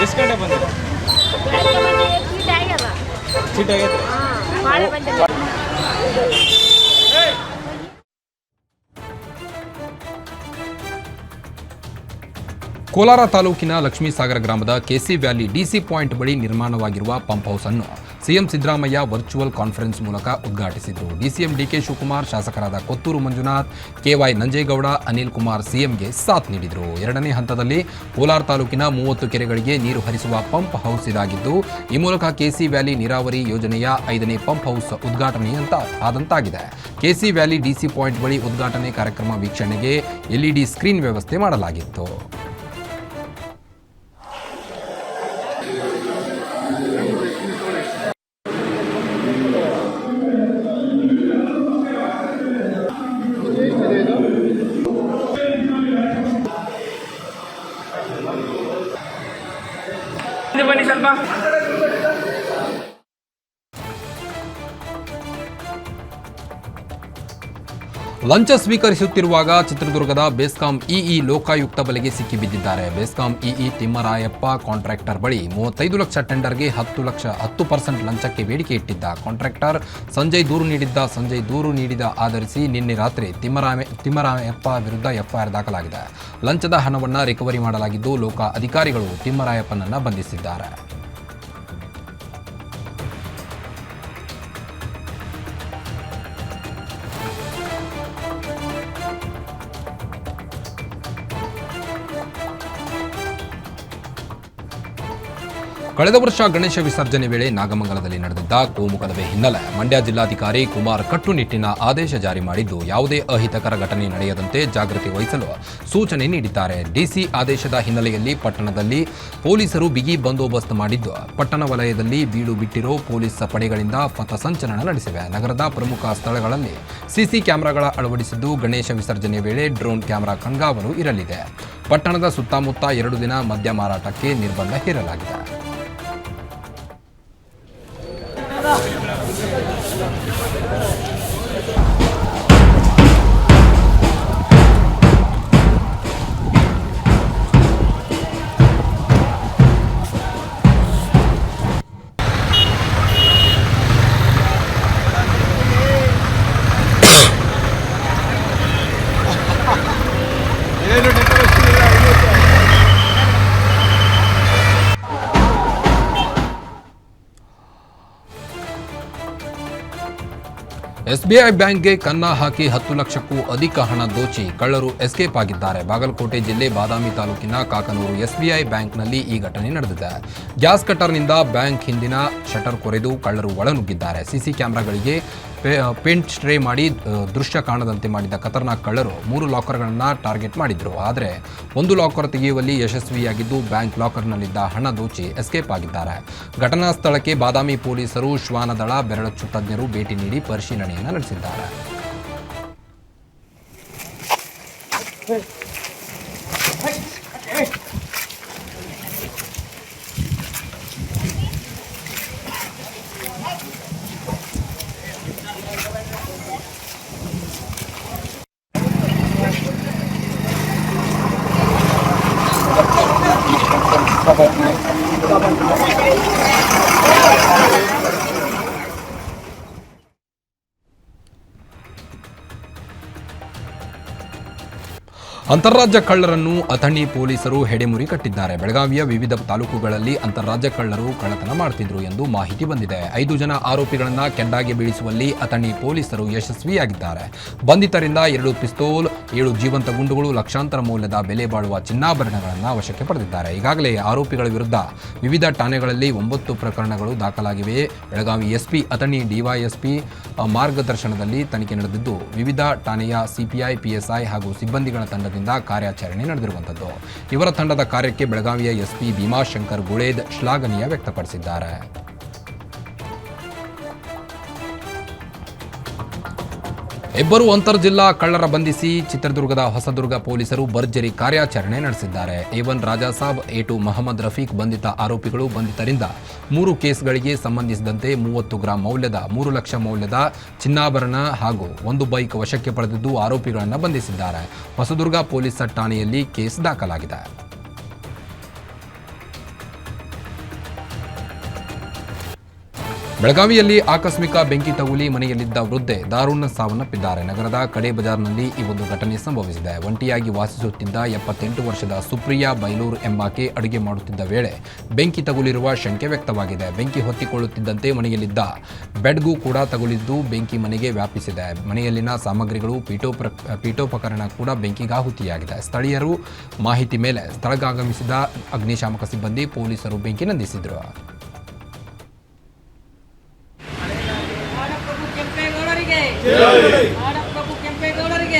ಎಷ್ಟು ಗಂಟೆ ಬಂದಿದೆ? ಚೀಟ್ ಆಗೈತೆ. ಕೋಲಾರ ತಾಲೂಕಿನ ಲಕ್ಷ್ಮೀಸಾಗರ ಗ್ರಾಮದ ಕೆಸಿ ವ್ಯಾಲಿ ಡಿಸಿ ಪಾಯಿಂಟ್ ಬಳಿ ನಿರ್ಮಾಣವಾಗಿರುವ ಪಂಪ್ ಹೌಸ್ ಅನ್ನು ಸಿಎಂ ಸಿದ್ದರಾಮಯ್ಯ ವರ್ಚುವಲ್ ಕಾನ್ಫರೆನ್ಸ್ ಮೂಲಕ ಉದ್ಘಾಟಿಸಿದರು. ಡಿಸಿಎಂ ಡಿಕೆ ಶಿವಕುಮಾರ್, ಶಾಸಕರಾದ ಕೊತ್ತೂರು ಮಂಜುನಾಥ್, ಕೆವೈ ನಂಜೇಗೌಡ, ಅನಿಲ್ ಕುಮಾರ್ ಸಿಎಂಗೆ ಸಾಥ್ ನೀಡಿದರು. 2ನೇ ಹಂತದಲ್ಲಿ ಕೋಲಾರ ತಾಲೂಕಿನ 30 ಕೆರೆಗಳಿಗೆ ನೀರು ಹರಿಸುವ ಪಂಪ್ ಹೌಸ್ ಇದಾಗಿದ್ದು ಈ ಮೂಲಕ ಕೆಸಿ ವ್ಯಾಲಿ ನೀರಾವರಿ ಯೋಜನೆಯ 5ನೇ ಪಂಪ್ ಹೌಸ್ ಉದ್ಘಾಟನೆ ಆದಂತಾಗಿದೆ. ಕೆಸಿ ವ್ಯಾಲಿ ಡಿಸಿ ಪಾಯಿಂಟ್ ಬಳಿ ಉದ್ಘಾಟನೆ ಕಾರ್ಯಕ್ರಮ ವೀಕ್ಷಣೆಗೆ LED ಸ್ಕ್ರೀನ್ ವ್ಯವಸ್ಥೆ ಮಾಡಲಾಗಿತ್ತು. ಬನ್ನಿ ಸ್ವಲ್ಪ. ಲಂಚ ಸ್ವೀಕರಿಸುತ್ತಿರುವಾಗ ಚಿತ್ರದುರ್ಗದ ಬೆಸ್ಕಾಂ ಇಇ ಲೋಕಾಯುಕ್ತ ಬಲೆಗೆ ಸಿಕ್ಕಿಬಿದ್ದಿದ್ದಾರೆ. ಬೆಸ್ಕಾಂ ಇಇ ತಿಮ್ಮರಾಯಪ್ಪ ಕಾಂಟ್ರಾಕ್ಟರ್ ಬಳಿ 35 ಲಕ್ಷ ಟೆಂಡರ್ಗೆ 10% ಲಂಚಕ್ಕೆ ಬೇಡಿಕೆ ಇಟ್ಟಿದ್ದ ಕಾಂಟ್ರಾಕ್ಟರ್ ಸಂಜಯ್ ದೂರು ನೀಡಿದ ಆಧರಿಸಿ ನಿನ್ನೆ ರಾತ್ರಿ ತಿಮ್ಮರಾಯಪ್ಪ ವಿರುದ್ಧ FIR ದಾಖಲಾಗಿದೆ. ಲಂಚದ ಹಣವನ್ನು ರಿಕವರಿ ಮಾಡಲಾಗಿದ್ದು ಲೋಕ ಅಧಿಕಾರಿಗಳು ತಿಮ್ಮರಾಯಪ್ಪನನ್ನು ಬಂಧಿಸಿದ್ದಾರೆ. ಕಳೆದ ವರ್ಷ ಗಣೇಶ ವಿಸರ್ಜನೆ ವೇಳೆ ನಾಗಮಂಗಲದಲ್ಲಿ ನಡೆದಿದ್ದ ಕೋಮುಗಲಭೆ ಹಿನ್ನೆಲೆ ಮಂಡ್ಯ ಜಿಲ್ಲಾಧಿಕಾರಿ ಕುಮಾರ್ ಕಟ್ಟುನಿಟ್ಟಿನ ಆದೇಶ ಜಾರಿ ಮಾಡಿದ್ದು ಯಾವುದೇ ಅಹಿತಕರ ಘಟನೆ ನಡೆಯದಂತೆ ಜಾಗೃತಿ ವಹಿಸಲು ಸೂಚನೆ ನೀಡಿದ್ದಾರೆ. ಡಿಸಿ ಆದೇಶದ ಹಿನ್ನೆಲೆಯಲ್ಲಿ ಪಟ್ಟಣದಲ್ಲಿ ಪೊಲೀಸರು ಬಿಗಿ ಬಂದೋಬಸ್ತ್ ಮಾಡಿದ್ದು ಪಟ್ಟಣ ವಲಯದಲ್ಲಿ ಬೀಡು ಬಿಟ್ಟಿರೋ ಪೊಲೀಸ್ ಪಡೆಗಳಿಂದ ಪಥಸಂಚಲನ ನಡೆಸಿವೆ. ನಗರದ ಪ್ರಮುಖ ಸ್ಥಳಗಳಲ್ಲಿ ಸಿಸಿ ಕ್ಯಾಮೆರಾಗಳ ಅಳವಡಿಸಿದ್ದು ಗಣೇಶ ವಿಸರ್ಜನೆ ವೇಳೆ ಡ್ರೋನ್ ಕ್ಯಾಮೆರಾ ಕಣ್ಗಾವಲು ಇರಲಿದೆ. ಪಟ್ಟಣದ ಸುತ್ತಮುತ್ತ 2 ದಿನ ಮದ್ಯ ಮಾರಾಟಕ್ಕೆ ನಿರ್ಬಂಧ ಹೇರಲಾಗಿದೆ. SBI ಬ್ಯಾಂಕ್ಗೆ ಕನ್ನ ಹಾಕಿ 10 ಲಕ್ಷಕ್ಕೂ ಅಧಿಕ ಹಣ ದೋಚಿ ಕಳ್ಳರು ಎಸ್ಕೇಪ್ ಆಗಿದ್ದಾರೆ. ಬಾಗಲಕೋಟೆ ಜಿಲ್ಲೆ ಬಾದಾಮಿ ತಾಲೂಕಿನ ಕಾಕನೂರು SBI ಬ್ಯಾಂಕ್ನಲ್ಲಿ ಈ ಘಟನೆ ನಡೆದಿದೆ. ಗ್ಯಾಸ್ ಕಟರ್ನಿಂದ ಬ್ಯಾಂಕ್ ಹಿಂದಿನ ಶಟರ್ ಕೊರೆದು ಕಳ್ಳರು ಒಳನುಗ್ಗಿದ್ದಾರೆ. ಸಿಸಿ ಕ್ಯಾಮೆರಾಗಳಿಗೆ ಪೇಂಟ್ ಸ್ಪ್ರೇ ಮಾಡಿ ದೃಶ್ಯ ಕಾಣದಂತೆ ಮಾಡಿದ ಖತರ್ನಾಕ್ ಕಳ್ಳರು 3 ಲಾಕರ್ಗಳನ್ನು ಟಾರ್ಗೆಟ್ ಮಾಡಿದ್ರು. ಆದರೆ 1 ಲಾಕರ್ ತೆಗೆಯುವಲ್ಲಿ ಯಶಸ್ವಿಯಾಗಿದ್ದು ಬ್ಯಾಂಕ್ ಲಾಕರ್ನಲ್ಲಿದ್ದ ಹಣ ದೋಚಿ ಎಸ್ಕೇಪ್ ಆಗಿದ್ದಾರೆ. ಘಟನಾ ಸ್ಥಳಕ್ಕೆ ಬಾದಾಮಿ ಪೊಲೀಸರು, ಶ್ವಾನದಳ, ಬೆರಳಚ್ಚು ತಜ್ಞರು ಭೇಟಿ ನೀಡಿ ಪರಿಶೀಲನೆಯನ್ನು ನಡೆಸಿದ್ದಾರೆ. ಅಂತಾರಾಜ್ಯ ಕಳ್ಳರನ್ನು ಅಥಣಿ ಪೊಲೀಸರು ಹೆಡೆಮುರಿ ಕಟ್ಟಿದ್ದಾರೆ. ಬೆಳಗಾವಿಯ ವಿವಿಧ ತಾಲೂಕುಗಳಲ್ಲಿ ಅಂತಾರಾಜ್ಯ ಕಳ್ಳರು ಕಳ್ಳತನ ಮಾಡುತ್ತಿದ್ರು ಎಂದು ಮಾಹಿತಿ ಬಂದಿದೆ. 5 ಜನ ಆರೋಪಿಗಳನ್ನು ಕೆಡ್ಡಾಗೆ ಬೀಳಿಸುವಲ್ಲಿ ಅಥಣಿ ಪೊಲೀಸರು ಯಶಸ್ವಿಯಾಗಿದ್ದಾರೆ. ಬಂಧಿತರಿಂದ 2 ಪಿಸ್ತೂಲ್, 7 ಜೀವಂತ ಗುಂಡುಗಳು, ಲಕ್ಷಾಂತರ ಮೌಲ್ಯದ ಬೆಲೆ ಬಾಳುವ ಚಿನ್ನಾಭರಣಗಳನ್ನು ವಶಕ್ಕೆ ಪಡೆದಿದ್ದಾರೆ. ಈಗಾಗಲೇ ಆರೋಪಿಗಳ ವಿರುದ್ಧ ವಿವಿಧ ಠಾಣೆಗಳಲ್ಲಿ 9 ಪ್ರಕರಣಗಳು ದಾಖಲಾಗಿವೆ. ಬೆಳಗಾವಿ ಎಸ್ಪಿ ಅಥಣಿ ಡಿವೈಎಸ್ಪಿ ಮಾರ್ಗದರ್ಶನದಲ್ಲಿ ತನಿಖೆ ನಡೆದಿದ್ದು, ವಿವಿಧ ಠಾಣೆಯ ಸಿಪಿಐ, ಪಿಎಸ್ಐ ಹಾಗೂ ಸಿಬ್ಬಂದಿಗಳ ತಂಡದಿಂದ ಕಾರ್ಯಾಚರಣೆ ನಡೆದಿರುವಂಥದ್ದು. ಇವರ ತಂಡದ ಕಾರ್ಯಕ್ಕೆ ಬೆಳಗಾವಿಯ ಎಸ್ಪಿ ಭೀಮಾಶಂಕರ್ ಗುಳೇದ್ ಶ್ಲಾಘನೀಯ ವ್ಯಕ್ತಪಡಿಸಿದ್ದಾರೆ. ಇಬ್ಬರು ಅಂತರ್ಜಿಲ್ಲಾ ಕಳ್ಳರ ಬಂಧಿಸಿ ಚಿತ್ರದುರ್ಗದ ಹೊಸದುರ್ಗ ಪೊಲೀಸರು ಭರ್ಜರಿ ಕಾರ್ಯಾಚರಣೆ ನಡೆಸಿದ್ದಾರೆ. A1 ರಾಜಾಸಾಬ್, A2 ಮಹಮ್ಮದ್ ರಫೀಕ್ ಬಂಧಿತ ಆರೋಪಿಗಳು. ಬಂಧಿತರಿಂದ 3 ಕೇಸ್ಗಳಿಗೆ ಸಂಬಂಧಿಸಿದಂತೆ 30 ಗ್ರಾಂ ಮೌಲ್ಯದ 3 ಲಕ್ಷ ಮೌಲ್ಯದ ಚಿನ್ನಾಭರಣ ಹಾಗೂ 1 ಬೈಕ್ ವಶಕ್ಕೆ ಪಡೆದಿದ್ದು ಆರೋಪಿಗಳನ್ನು ಬಂಧಿಸಿದ್ದಾರೆ. ಹೊಸದುರ್ಗ ಪೊಲೀಸ್ ಠಾಣೆಯಲ್ಲಿ ಕೇಸ್ ದಾಖಲಾಗಿದೆ. ಬೆಳಗಾವಿಯಲ್ಲಿ ಆಕಸ್ಮಿಕ ಬೆಂಕಿ ತಗುಲಿ ಮನೆಯಲ್ಲಿದ್ದ ವೃದ್ಧೆ ದಾರುಣ ಸಾವನ್ನಪ್ಪಿದ್ದಾರೆ. ನಗರದ ಕಡೆ ಬಜಾರ್ನಲ್ಲಿ ಈ ಒಂದು ಘಟನೆ ಸಂಭವಿಸಿದೆ. ಒಂಟಿಯಾಗಿ ವಾಸಿಸುತ್ತಿದ್ದ 78 ವರ್ಷದ ಸುಪ್ರಿಯಾ ಬೈಲೂರು ಎಂಬಾಕೆ ಅಡುಗೆ ಮಾಡುತ್ತಿದ್ದ ವೇಳೆ ಬೆಂಕಿ ತಗುಲಿರುವ ಶಂಕೆ ವ್ಯಕ್ತವಾಗಿದೆ. ಬೆಂಕಿ ಹೊತ್ತಿಕೊಳ್ಳುತ್ತಿದ್ದಂತೆ ಮನೆಯಲ್ಲಿದ್ದ ಬೆಡ್ಗೂ ಕೂಡ ತಗುಲಿದ್ದು ಬೆಂಕಿ ಮನೆಗೆ ವ್ಯಾಪಿಸಿದೆ. ಮನೆಯಲ್ಲಿನ ಸಾಮಗ್ರಿಗಳು, ಪೀಠೋಪಕರಣ ಕೂಡ ಬೆಂಕಿಗಾಹುತಿಯಾಗಿದೆ. ಸ್ಥಳೀಯರು ಮಾಹಿತಿ ಮೇಲೆ ಸ್ಥಳಕ್ಕಾಗಮಿಸಿದ ಅಗ್ನಿಶಾಮಕ ಸಿಬ್ಬಂದಿ ಪೊಲೀಸರು ಬೆಂಕಿ ನಂದಿಸಿದರು. ನಾಡಪ್ರಭು ಕೆಂಪೇಗೌಡರಿಗೆ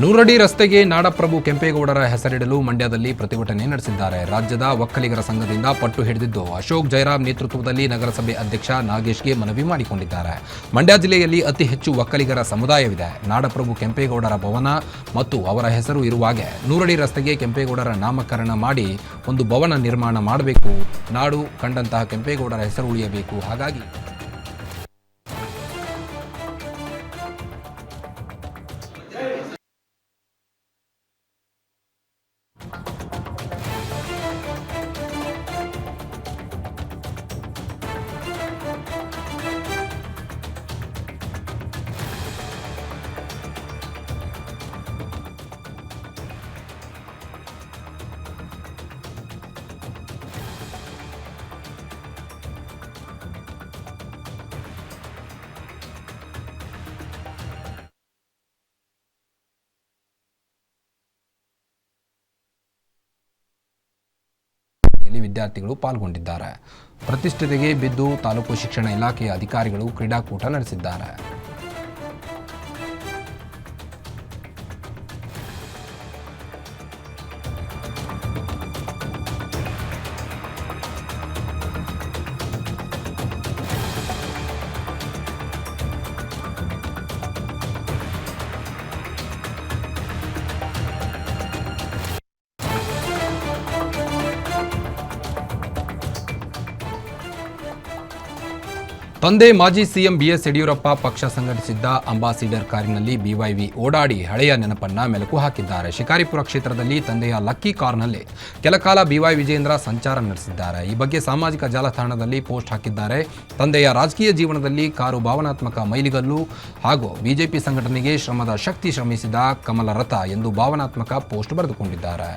ನೂರಡಿ ರಸ್ತೆಗೆ ನಾಡಪ್ರಭು ಕೆಂಪೇಗೌಡರ ಹೆಸರಿಡಲು ಮಂಡ್ಯದಲ್ಲಿ ಪ್ರತಿಭಟನೆ ನಡೆಸಿದ್ದಾರೆ. ರಾಜ್ಯದ ಒಕ್ಕಲಿಗರ ಸಂಘದಿಂದ ಪಟ್ಟು ಹಿಡಿದಿದ್ದು ಅಶೋಕ್ ಜೈರಾಮ್ ನೇತೃತ್ವದಲ್ಲಿ ನಗರಸಭೆ ಅಧ್ಯಕ್ಷ ನಾಗೇಶ್ಗೆ ಮನವಿ ಮಾಡಿಕೊಂಡಿದ್ದಾರೆ. ಮಂಡ್ಯ ಜಿಲ್ಲೆಯಲ್ಲಿ ಅತಿ ಹೆಚ್ಚು ಒಕ್ಕಲಿಗರ ಸಮುದಾಯವಿದೆ. ನಾಡಪ್ರಭು ಕೆಂಪೇಗೌಡರ ಭವನ ಮತ್ತು ಅವರ ಹೆಸರು ಇರುವಾಗೆ ನೂರಡಿ ರಸ್ತೆಗೆ ಕೆಂಪೇಗೌಡರ ನಾಮಕರಣ ಮಾಡಿ ಒಂದು ಭವನ ನಿರ್ಮಾಣ ಮಾಡಬೇಕು. ನಾಡು ಕಂಡಂತಹ ಕೆಂಪೇಗೌಡರ ಹೆಸರು ಉಳಿಯಬೇಕು. ಹಾಗಾಗಿ ವಿದ್ಯಾರ್ಥಿಗಳು ಪಾಲ್ಗೊಂಡಿದ್ದಾರೆ. ಪ್ರತಿಷ್ಠಿತೆಗೆ ಬಿದ್ದು ತಾಲೂಕು ಶಿಕ್ಷಣ ಇಲಾಖೆಯ ಅಧಿಕಾರಿಗಳು ಕ್ರೀಡಾಕೂಟ ನಡೆಸಿದ್ದಾರೆ. ತಂದೆ ಮಾಜಿ ಸಿಎಂ ಬಿಎಸ್ ಯಡಿಯೂರಪ್ಪ ಪಕ್ಷ ಸಂಘಟಿಸಿದ್ದ ಅಂಬಾಸಿಡರ್ ಕಾರಿನಲ್ಲಿ ಬಿವೈವಿ ಓಡಾಡಿ ಹಳೆಯ ನೆನಪನ್ನ ಮೆಲುಕು ಹಾಕಿದ್ದಾರೆ. ಶಿಕಾರಿಪುರ ಕ್ಷೇತ್ರದಲ್ಲಿ ತಂದೆಯ ಲಕ್ಕಿ ಕಾರ್ನಲ್ಲಿ ಕೆಲಕಾಲ ಬಿವೈ ವಿಜೇಂದ್ರ ಸಂಚಾರ ನಡೆಸಿದ್ದಾರೆ. ಈ ಬಗ್ಗೆ ಸಾಮಾಜಿಕ ಜಾಲತಾಣದಲ್ಲಿ ಪೋಸ್ಟ್ ಹಾಕಿದ್ದಾರೆ. ತಂದೆಯ ರಾಜಕೀಯ ಜೀವನದಲ್ಲಿ ಕಾರು ಭಾವನಾತ್ಮಕ ಮೈಲಿಗಲ್ಲು ಹಾಗೂ ಬಿಜೆಪಿ ಸಂಘಟನೆಗೆ ಶ್ರಮದ ಶಕ್ತಿ ಶ್ರಮಿಸಿದ ಕಮಲ ರಥ ಎಂದು ಭಾವನಾತ್ಮಕ ಪೋಸ್ಟ್ ಬರೆದುಕೊಂಡಿದ್ದಾರೆ.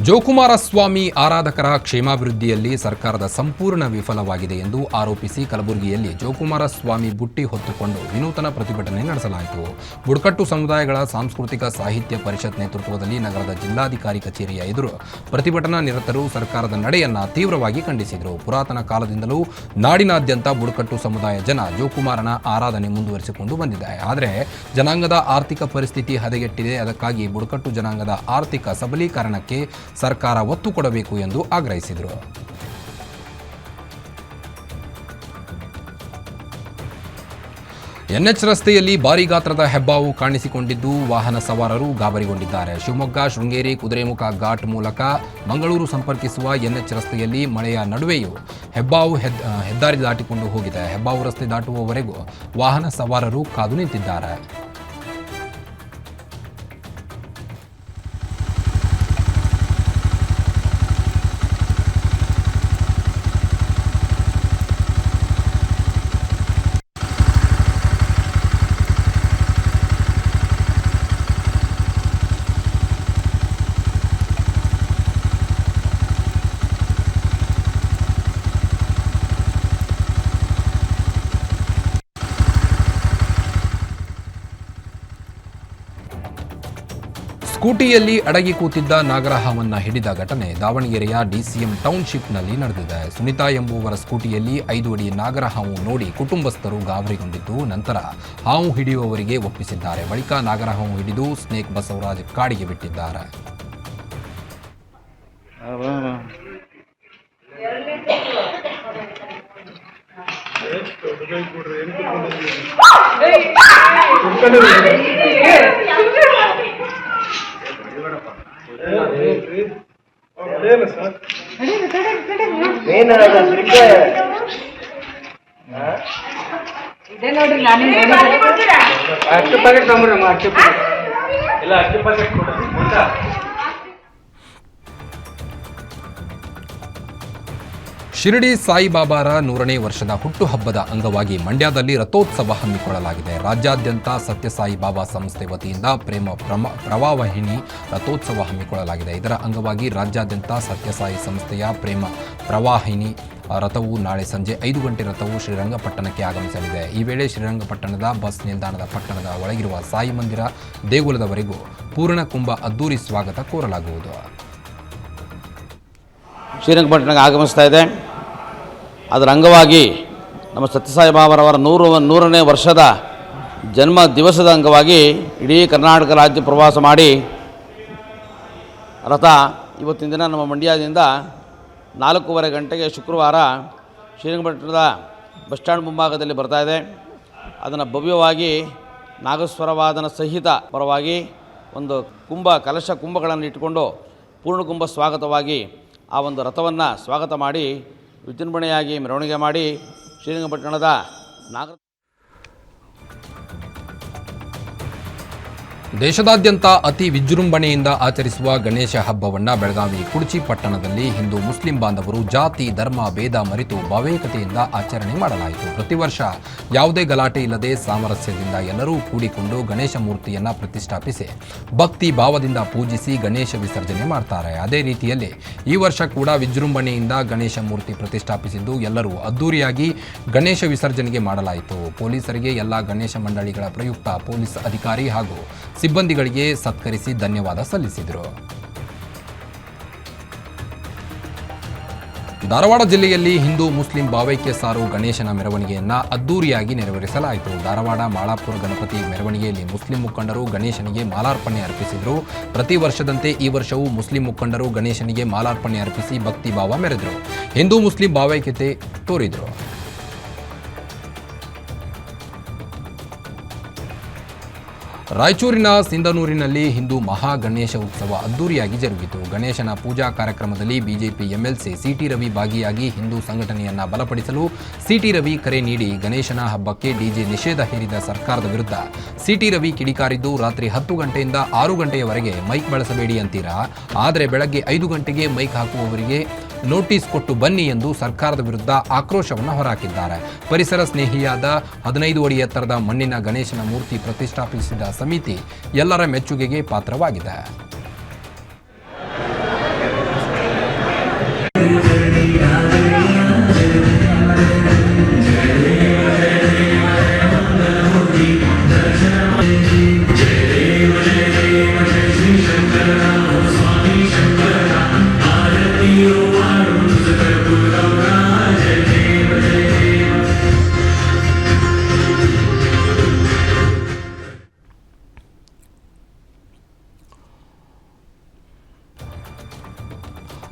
ಜೋಕುಮಾರಸ್ವಾಮಿ ಆರಾಧಕರ ಕ್ಷೇಮಾಭಿವೃದ್ಧಿಯಲ್ಲಿ ಸರ್ಕಾರದ ಸಂಪೂರ್ಣ ವಿಫಲವಾಗಿದೆ ಎಂದು ಆರೋಪಿಸಿ ಕಲಬುರಗಿಯಲ್ಲಿ ಜೋಕುಮಾರಸ್ವಾಮಿ ಬುಟ್ಟಿ ಹೊತ್ತುಕೊಂಡು ವಿನೂತನ ಪ್ರತಿಭಟನೆ ನಡೆಸಲಾಯಿತು. ಬುಡಕಟ್ಟು ಸಮುದಾಯಗಳ ಸಾಂಸ್ಕೃತಿಕ ಸಾಹಿತ್ಯ ಪರಿಷತ್ ನೇತೃತ್ವದಲ್ಲಿ ನಗರದ ಜಿಲ್ಲಾಧಿಕಾರಿ ಕಚೇರಿಯ ಎದುರು ಪ್ರತಿಭಟನಾ ನಿರತರು ಸರ್ಕಾರದ ನಡೆಯನ್ನ ತೀವ್ರವಾಗಿ ಖಂಡಿಸಿದರು. ಪುರಾತನ ಕಾಲದಿಂದಲೂ ನಾಡಿನಾದ್ಯಂತ ಬುಡಕಟ್ಟು ಸಮುದಾಯ ಜನ ಜೋಕುಮಾರನ ಆರಾಧನೆ ಮುಂದುವರಿಸಿಕೊಂಡು ಬಂದಿದೆ. ಆದರೆ ಜನಾಂಗದ ಆರ್ಥಿಕ ಪರಿಸ್ಥಿತಿ ಹದಗೆಟ್ಟಿದೆ. ಅದಕ್ಕಾಗಿ ಬುಡಕಟ್ಟು ಜನಾಂಗದ ಆರ್ಥಿಕ ಸಬಲೀಕರಣಕ್ಕೆ ಸರ್ಕಾರ ಒತ್ತು ಕೊಡಬೇಕು ಎಂದು ಆಗ್ರಹಿಸಿದರು. ಎನ್ಎಚ್ ರಸ್ತೆಯಲ್ಲಿ ಭಾರೀ ಗಾತ್ರದ ಹೆಬ್ಬಾವು ಕಾಣಿಸಿಕೊಂಡಿದ್ದು ವಾಹನ ಸವಾರರು ಗಾಬರಿಗೊಂಡಿದ್ದಾರೆ. ಶಿವಮೊಗ್ಗ ಶೃಂಗೇರಿ ಕುದುರೆಮುಖ ಘಾಟ್ ಮೂಲಕ ಮಂಗಳೂರು ಸಂಪರ್ಕಿಸುವ ಎನ್ಎಚ್ ರಸ್ತೆಯಲ್ಲಿ ಮಳೆಯ ನಡುವೆಯೂ ಹೆಬ್ಬಾವು ಹೆದ್ದಾರಿ ದಾಟಿಕೊಂಡು ಹೋಗಿದೆ. ಹೆಬ್ಬಾವು ರಸ್ತೆ ದಾಟುವವರೆಗೂ ವಾಹನ ಸವಾರರು ಕಾದು ನಿಂತಿದ್ದಾರೆ. ಸ್ಕೂಟಿಯಲ್ಲಿ ಅಡಗಿ ಕೂತಿದ್ದ ನಾಗರಹಾವನ್ನ ಹಿಡಿದ ಘಟನೆ ದಾವಣಗೆರೆಯ ಡಿಸಿಎಂ ಟೌನ್ಶಿಪ್ನಲ್ಲಿ ನಡೆದಿದೆ. ಸುನಿತಾ ಎಂಬುವರ ಸ್ಕೂಟಿಯಲ್ಲಿ 5 ಅಡಿ ನಾಗರಹಾವು ನೋಡಿ ಕುಟುಂಬಸ್ಥರು ಗಾಬರಿಗೊಂಡಿದ್ದು ನಂತರ ಹಾವು ಹಿಡಿಯುವವರಿಗೆ ಒಪ್ಪಿಸಿದ್ದಾರೆ. ಬಳಿಕ ನಾಗರಹಾವು ಹಿಡಿದು ಸ್ನೇಕ್ ಬಸವರಾಜ್ ಕಾಡಿಗೆ ಬಿಟ್ಟಿದ್ದಾರೆ. ಶಿರಡಿ ಸಾಯಿಬಾಬಾರ 100ನೇ ವರ್ಷದ ಹುಟ್ಟುಹಬ್ಬದ ಅಂಗವಾಗಿ ಮಂಡ್ಯದಲ್ಲಿ ರಥೋತ್ಸವ ಹಮ್ಮಿಕೊಳ್ಳಲಾಗಿದೆ. ರಾಜ್ಯಾದ್ಯಂತ ಸತ್ಯಸಾಯಿ ಬಾಬಾ ಸಂಸ್ಥೆ ವತಿಯಿಂದ ಪ್ರವಾಹಿನಿ ರಥೋತ್ಸವ ಹಮ್ಮಿಕೊಳ್ಳಲಾಗಿದೆ. ಇದರ ಅಂಗವಾಗಿ ರಾಜ್ಯಾದ್ಯಂತ ಸತ್ಯಸಾಯಿ ಸಂಸ್ಥೆಯ ಪ್ರೇಮ ಪ್ರವಾಹಿನಿ ರಥವು ನಾಳೆ ಸಂಜೆ 5 ಗಂಟೆ ರಥವು ಶ್ರೀರಂಗಪಟ್ಟಣಕ್ಕೆ ಆಗಮಿಸಲಿದೆ. ಈ ವೇಳೆ ಶ್ರೀರಂಗಪಟ್ಟಣದ ಬಸ್ ನಿಲ್ದಾಣದ ಪಟ್ಟಣದ ಒಳಗಿರುವ ಸಾಯಿ ಮಂದಿರ ದೇಗುಲದವರೆಗೂ ಪೂರ್ಣ ಕುಂಭ ಅದ್ದೂರಿ ಸ್ವಾಗತ ಕೋರಲಾಗುವುದು. ಶ್ರೀರಂಗಪಟ್ಟಣಕ್ಕೆ ಆಗಮಿಸ್ತಾ ಇದೆ. ಅದರ ಅಂಗವಾಗಿ ನಮ್ಮ ಸತ್ಯಸಾಯಿ ಬಾಬಾರವರ 100ನೇ ವರ್ಷದ ಜನ್ಮ ದಿವಸದ ಅಂಗವಾಗಿ ಇಡೀ ಕರ್ನಾಟಕ ರಾಜ್ಯ ಪ್ರವಾಸ ಮಾಡಿ ರಥ ಇವತ್ತಿನ ದಿನ ನಮ್ಮ ಮಂಡ್ಯದಿಂದ 4:15 ಗಂಟೆಗೆ ಶುಕ್ರವಾರ ಶ್ರೀರಂಗಪಟ್ಟಣದ ಬಸ್ ಸ್ಟ್ಯಾಂಡ್ ಮುಂಭಾಗದಲ್ಲಿ ಬರ್ತಾಯಿದೆ. ಅದನ್ನು ಭವ್ಯವಾಗಿ ನಾಗಸ್ವರವಾದನ ಸಹಿತ ಪರವಾಗಿ ಒಂದು ಕಲಶ ಕುಂಭಗಳನ್ನು ಇಟ್ಟುಕೊಂಡು ಪೂರ್ಣಕುಂಭ ಸ್ವಾಗತವಾಗಿ ಆ ಒಂದು ರಥವನ್ನು ಸ್ವಾಗತ ಮಾಡಿ ವಿಜೃಂಭಣೆಯಾಗಿ ಮೆರವಣಿಗೆ ಮಾಡಿ ಶ್ರೀರಂಗಪಟ್ಟಣದ ದೇಶದಾದ್ಯಂತ ಅತಿ ವಿಜೃಂಭಣೆಯಿಂದ ಆಚರಿಸುವ ಗಣೇಶ ಹಬ್ಬವನ್ನು ಬೆಳಗಾವಿ ಕುಡ್ಚಿ ಪಟ್ಟಣದಲ್ಲಿ ಹಿಂದೂ ಮುಸ್ಲಿಂ ಬಾಂಧವರು ಜಾತಿ ಧರ್ಮ ಭೇದ ಮರೆತು ಭಾವೈಕ್ಯತೆಯಿಂದ ಆಚರಣೆ ಮಾಡಲಾಯಿತು. ಪ್ರತಿ ವರ್ಷ ಯಾವುದೇ ಗಲಾಟೆ ಇಲ್ಲದೆ ಸಾಮರಸ್ಯದಿಂದ ಎಲ್ಲರೂ ಕೂಡಿಕೊಂಡು ಗಣೇಶ ಮೂರ್ತಿಯನ್ನು ಪ್ರತಿಷ್ಠಾಪಿಸಿ ಭಕ್ತಿ ಭಾವದಿಂದ ಪೂಜಿಸಿ ಗಣೇಶ ವಿಸರ್ಜನೆ ಮಾಡ್ತಾರೆ. ಅದೇ ರೀತಿಯಲ್ಲಿ ಈ ವರ್ಷ ಕೂಡ ವಿಜೃಂಭಣೆಯಿಂದ ಗಣೇಶ ಮೂರ್ತಿ ಪ್ರತಿಷ್ಠಾಪಿಸಿದ್ದು ಎಲ್ಲರೂ ಅದ್ದೂರಿಯಾಗಿ ಗಣೇಶ ವಿಸರ್ಜನೆಗೆ ಮಾಡಲಾಯಿತು. ಪೊಲೀಸರಿಗೆ ಎಲ್ಲ ಗಣೇಶ ಮಂಡಳಿಗಳ ಪ್ರಯುಕ್ತ ಪೊಲೀಸ್ ಅಧಿಕಾರಿ ಹಾಗೂ ಸಿಬ್ಬಂದಿಗಳಿಗೆ ಸತ್ಕರಿಸಿ ಧನ್ಯವಾದ ಸಲ್ಲಿಸಿದರು. ಧಾರವಾಡ ಜಿಲ್ಲೆಯಲ್ಲಿ ಹಿಂದೂ ಮುಸ್ಲಿಂ ಭಾವೈಕ್ಯ ಸಾರು ಗಣೇಶನ ಮೆರವಣಿಗೆಯನ್ನು ಅದ್ದೂರಿಯಾಗಿ ನೆರವೇರಿಸಲಾಯಿತು. ಧಾರವಾಡ ಮಾಳಾಪುರ ಗಣಪತಿ ಮೆರವಣಿಗೆಯಲ್ಲಿ ಮುಸ್ಲಿಂ ಮುಖಂಡರು ಗಣೇಶನಿಗೆ ಮಾಲಾರ್ಪಣೆ ಅರ್ಪಿಸಿದರು. ಪ್ರತಿ ವರ್ಷದಂತೆ ಈ ವರ್ಷವೂ ಮುಸ್ಲಿಂ ಮುಖಂಡರು ಗಣೇಶನಿಗೆ ಮಾಲಾರ್ಪಣೆ ಅರ್ಪಿಸಿ ಭಕ್ತಿ ಭಾವ ಮೆರೆದರು. ಹಿಂದೂ ಮುಸ್ಲಿಂ ಭಾವೈಕ್ಯತೆ ತೋರಿದರು. ರಾಯಚೂರಿನ ಸಿಂಧನೂರಿನಲ್ಲಿ ಹಿಂದೂ ಮಹಾ ಗಣೇಶ ಉತ್ಸವ ಅದ್ದೂರಿಯಾಗಿ ಜರುಗಿತು. ಗಣೇಶನ ಪೂಜಾ ಕಾರ್ಯಕ್ರಮದಲ್ಲಿ ಬಿಜೆಪಿ ಎಂಎಲ್ಸಿ ಸಿಟಿ ರವಿ ಭಾಗಿಯಾಗಿ ಹಿಂದೂ ಸಂಘಟನೆಯನ್ನು ಬಲಪಡಿಸಲು ಸಿಟಿ ರವಿ ಕರೆ ನೀಡಿ ಗಣೇಶನ ಹಬ್ಬಕ್ಕೆ ಡಿಜೆ ನಿಷೇಧ ಹೇರಿದ ಸರ್ಕಾರದ ವಿರುದ್ಧ ಸಿಟಿ ರವಿ ಕಿಡಿಕಾರಿದ್ದು, ರಾತ್ರಿ 10 ಗಂಟೆಯಿಂದ 6 ಗಂಟೆಯವರೆಗೆ ಮೈಕ್ ಬಳಸಬೇಡಿ ಅಂತೀರಾ, ಆದರೆ ಬೆಳಗ್ಗೆ 5 ಗಂಟೆಗೆ ಮೈಕ್ ಹಾಕುವವರಿಗೆ ನೋಟಿಸ್ ಕೊಟ್ಟು ಬನ್ನಿ ಎಂದು ಸರ್ಕಾರದ ವಿರುದ್ಧ ಆಕ್ರೋಶವನ್ನು ಹೊರಹಾಕಿದ್ದಾರೆ. ಪರಿಸರ ಸ್ನೇಹಿಯಾದ 15 ಅಡಿ ಎತ್ತರದ ಮಣ್ಣಿನ ಗಣೇಶನ ಮೂರ್ತಿ ಪ್ರತಿಷ್ಠಾಪಿಸಿದ ಸಮಿತಿ ಎಲ್ಲರ ಮೆಚ್ಚುಗೆಗೆ ಪಾತ್ರವಾಗಿದೆ.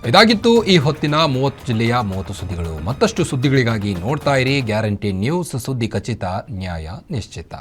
ಇದಾಗಿತ್ತು ಈ ಹೊತ್ತಿನ 30 ಜಿಲ್ಲೆಯ 30 ಸುದ್ದಿಗಳು. ಮತ್ತಷ್ಟು ಸುದ್ದಿಗಳಿಗಾಗಿ ನೋಡ್ತಾ ಇರಿ ಗ್ಯಾರಂಟಿ ನ್ಯೂಸ್. ಸುದ್ದಿ ಖಚಿತ, ನ್ಯಾಯ ನಿಶ್ಚಿತ.